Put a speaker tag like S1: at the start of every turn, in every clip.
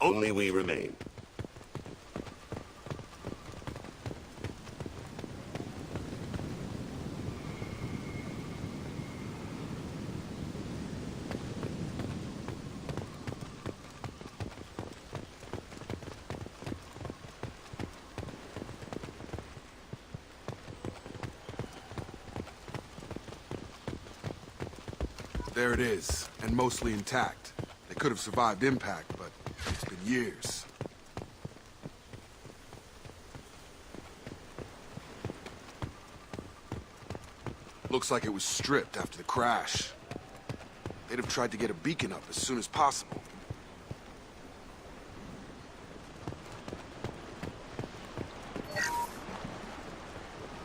S1: Only we remain.
S2: There it is, and mostly intact. They could have survived impact, but it's been years. Looks like it was stripped after the crash. They'd have tried to get a beacon up as soon as possible.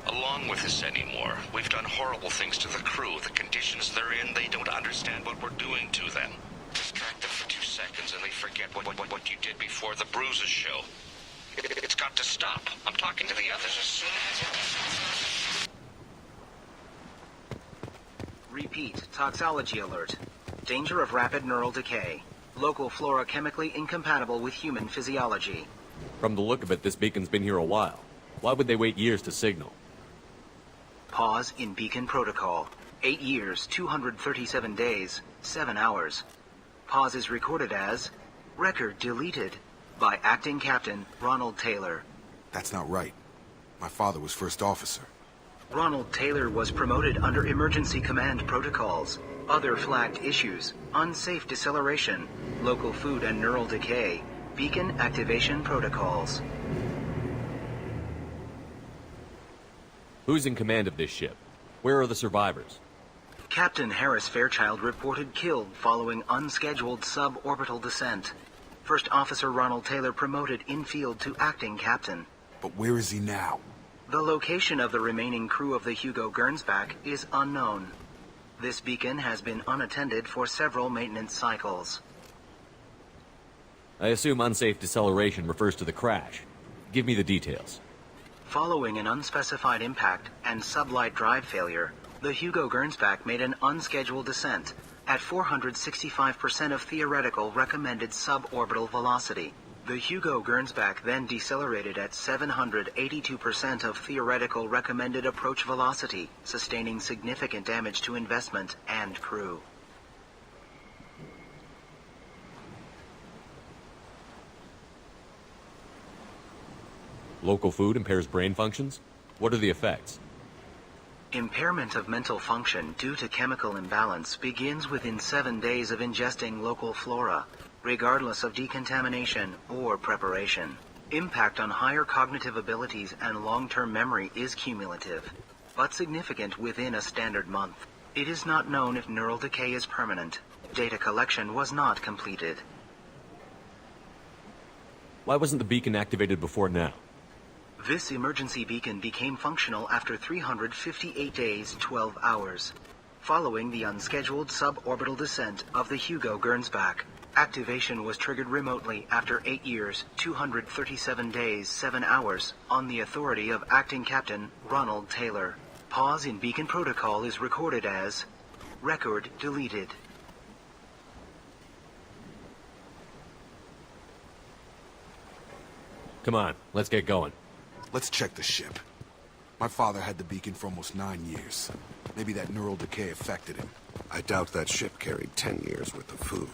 S3: Along with us anymore. We've done horrible things to the crew. The conditions they're in, they don't understand what we're doing to them. Distract them for 2 seconds and they forget what you did before the bruises show. It's got to stop. I'm talking to the others as soon as...
S4: Repeat, toxology alert. Danger of rapid neural decay. Local flora chemically incompatible with human physiology.
S5: From the look of it, this beacon's been here a while. Why would they wait years to signal?
S4: Pause in beacon protocol. 8 years, 237 days, 7 hours. Pause is recorded as record deleted by Acting Captain Ronald Taylor.
S2: That's not right. My father was first officer.
S4: Ronald Taylor was promoted under emergency command protocols. Other flagged issues: unsafe deceleration, local food and neural decay, beacon activation protocols.
S5: Who's in command of this ship? Where are the survivors?
S4: Captain Harris Fairchild reported killed following unscheduled suborbital descent. First Officer Ronald Taylor promoted in-field to acting captain.
S2: But where is he now?
S4: The location of the remaining crew of the Hugo Gernsback is unknown. This beacon has been unattended for several maintenance cycles.
S5: I assume unsafe deceleration refers to the crash. Give me the details.
S4: Following an unspecified impact and sublight drive failure, the Hugo Gernsback made an unscheduled descent at 465% of theoretical recommended suborbital velocity. The Hugo Gernsback then decelerated at 782% of theoretical recommended approach velocity, sustaining significant damage to investment and crew.
S5: Local food impairs brain functions? What are the effects?
S4: Impairment of mental function due to chemical imbalance begins within 7 days of ingesting local flora, regardless of decontamination or preparation. Impact on higher cognitive abilities and long-term memory is cumulative, but significant within a standard month. It is not known if neural decay is permanent. Data collection was not completed.
S5: Why wasn't the beacon activated before now?
S4: This emergency beacon became functional after 358 days, 12 hours, following the unscheduled suborbital descent of the Hugo Gernsback. Activation was triggered remotely after 8 years, 237 days, 7 hours, on the authority of Acting Captain Ronald Taylor. Pause in beacon protocol is recorded as record deleted.
S5: Come on, let's get going.
S2: Let's check the ship. My father had the beacon for almost 9 years. Maybe that neural decay affected him.
S1: I doubt that ship carried 10 years worth of food.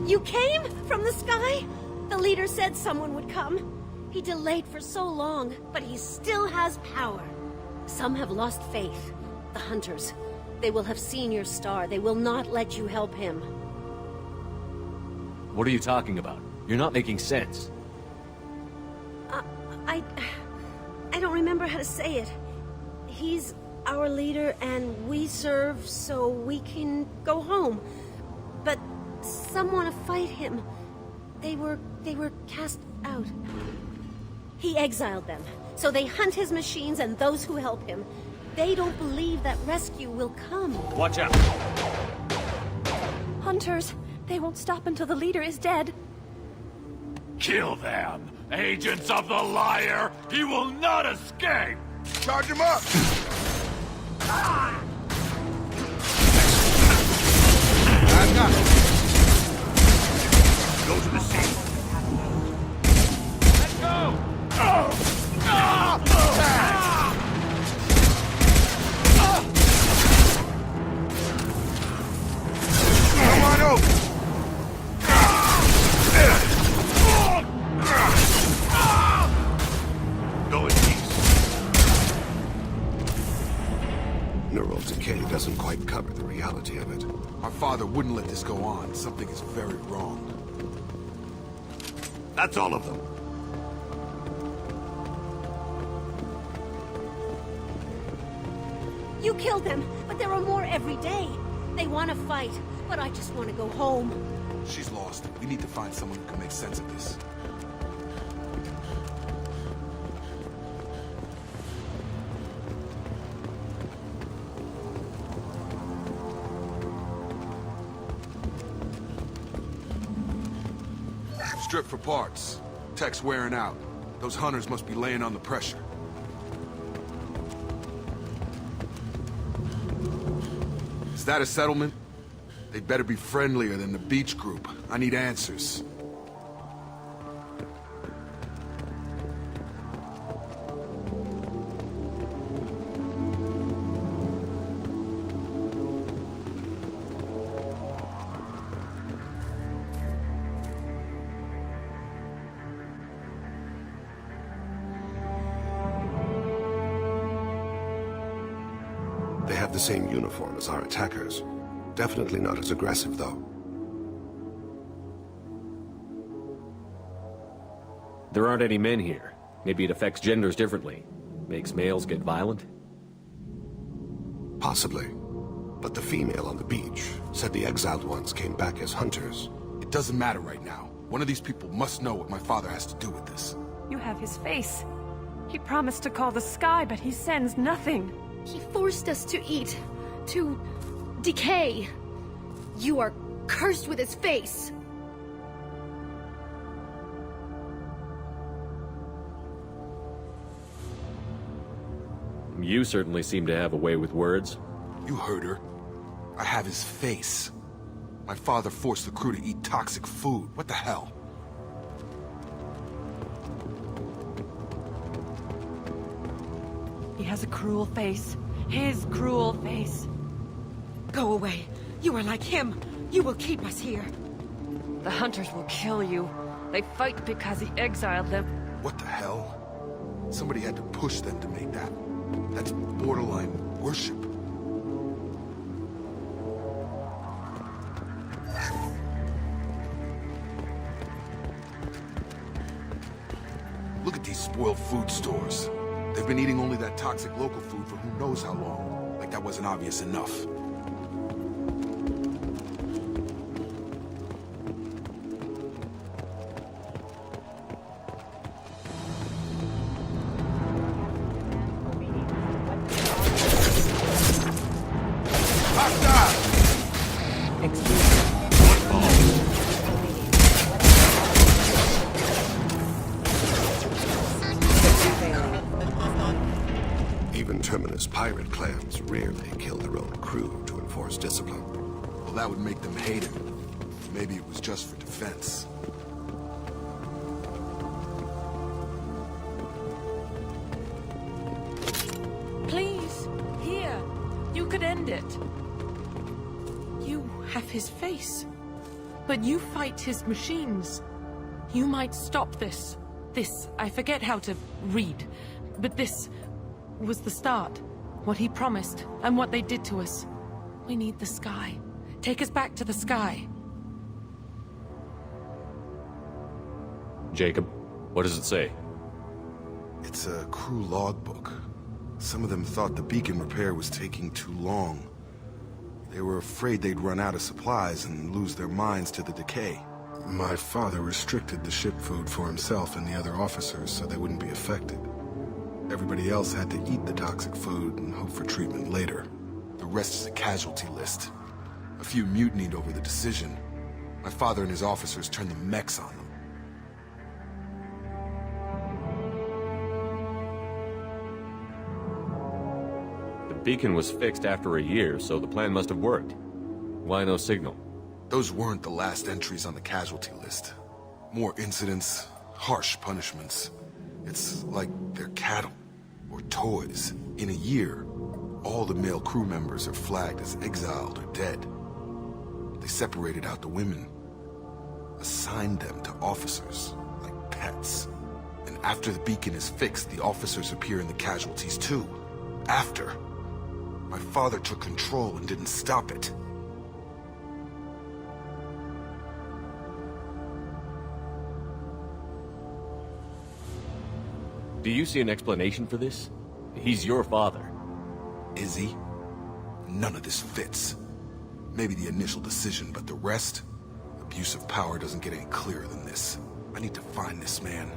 S6: You came from the sky? The leader said someone would come. He delayed for so long, but he still has power. Some have lost faith. The hunters. They will have seen your star. They will not let you help him.
S5: What are you talking about? You're not making sense.
S6: I don't remember how to say it. He's our leader and we serve so we can go home. But some want to fight him. They were cast out. He exiled them, so they hunt his machines and those who help him. They don't believe that rescue will come.
S5: Watch out!
S7: Hunters, they won't stop until the leader is dead.
S8: Kill them! Agents of the liar! He will not escape!
S2: Charge him up! got it.
S1: Go to the sea.
S8: Let's go!
S2: Come on over.
S1: Go in peace. Neural decay doesn't quite cover the reality of it.
S2: My father wouldn't let this go on. Something is very wrong.
S1: That's all of them.
S6: You killed them, but there are more every day. They want to fight, but I just want to go home.
S2: She's lost. We need to find someone who can make sense of this. Strip for parts. Tech's wearing out. Those hunters must be laying on the pressure. Is that a settlement? They'd better be friendlier than the beach group. I need answers.
S1: They have the same uniform as our attackers. Definitely not as aggressive, though.
S5: There aren't any men here. Maybe it affects genders differently. Makes males get violent?
S1: Possibly. But the female on the beach said the exiled ones came back as hunters.
S2: It doesn't matter right now. One of these people must know what my father has to do with this.
S7: You have his face. He promised to call the sky, but he sends nothing.
S6: He forced us to eat, to decay. You are cursed with his face.
S5: You certainly seem to have a way with words.
S2: You heard her. I have his face. My father forced the crew to eat toxic food. What the hell?
S7: He has a cruel face. His cruel face.
S9: Go away. You are like him. You will keep us here.
S7: The hunters will kill you. They fight because he exiled them.
S2: What the hell? Somebody had to push them to make that. That's borderline worship. Look at these spoiled food stores. They've been eating only that toxic local food for who knows how long. Like that wasn't obvious enough.
S1: Even Terminus pirate clans rarely kill their own crew to enforce discipline.
S2: Well, that would make them hate him. Maybe it was just for defense.
S9: Please, here. You could end it. You have his face. But you fight his machines. You might stop this. This, I forget how to read. But this was the start. What he promised, and what they did to us. We need the sky. Take us back to the sky.
S5: Jacob, what does it say?
S2: It's a crew logbook. Some of them thought the beacon repair was taking too long. They were afraid they'd run out of supplies and lose their minds to the decay. My father restricted the ship food for himself and the other officers so they wouldn't be affected. Everybody else had to eat the toxic food and hope for treatment later. The rest is a casualty list. A few mutinied over the decision. My father and his officers turned the mechs on them.
S5: The beacon was fixed after a year, so the plan must have worked. Why no signal?
S2: Those weren't the last entries on the casualty list. More incidents, harsh punishments. It's like they're cattle, or toys. In a year, all the male crew members are flagged as exiled or dead. They separated out the women, assigned them to officers, like pets. And after the beacon is fixed, the officers appear in the casualties too. After. My father took control and didn't stop it.
S5: Do you see an explanation for this? He's your father.
S2: Is he? None of this fits. Maybe the initial decision, but the rest? Abuse of power doesn't get any clearer than this. I need to find this man.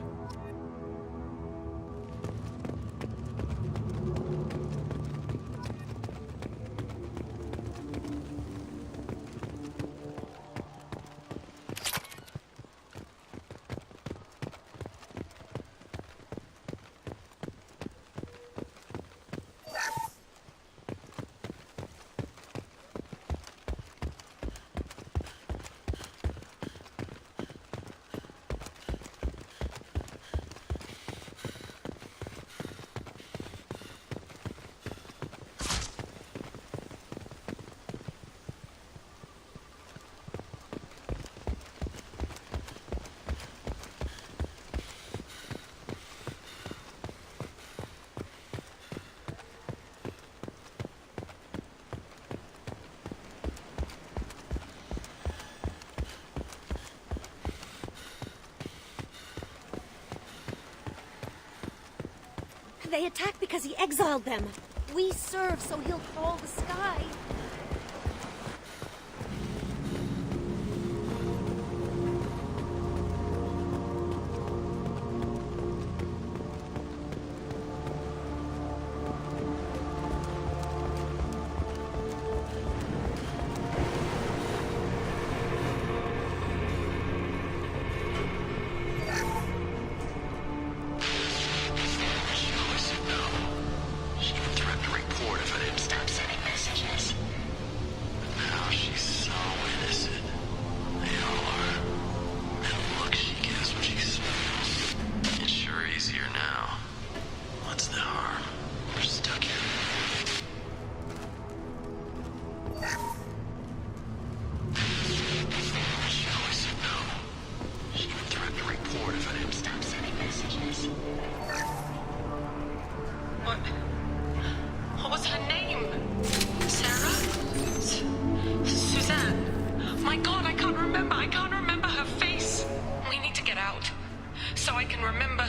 S6: They attacked because he exiled them. We serve so he'll call the sky.
S9: What was her name? Sarah? Suzanne? My God, I can't remember her face. We need to get out, so I can remember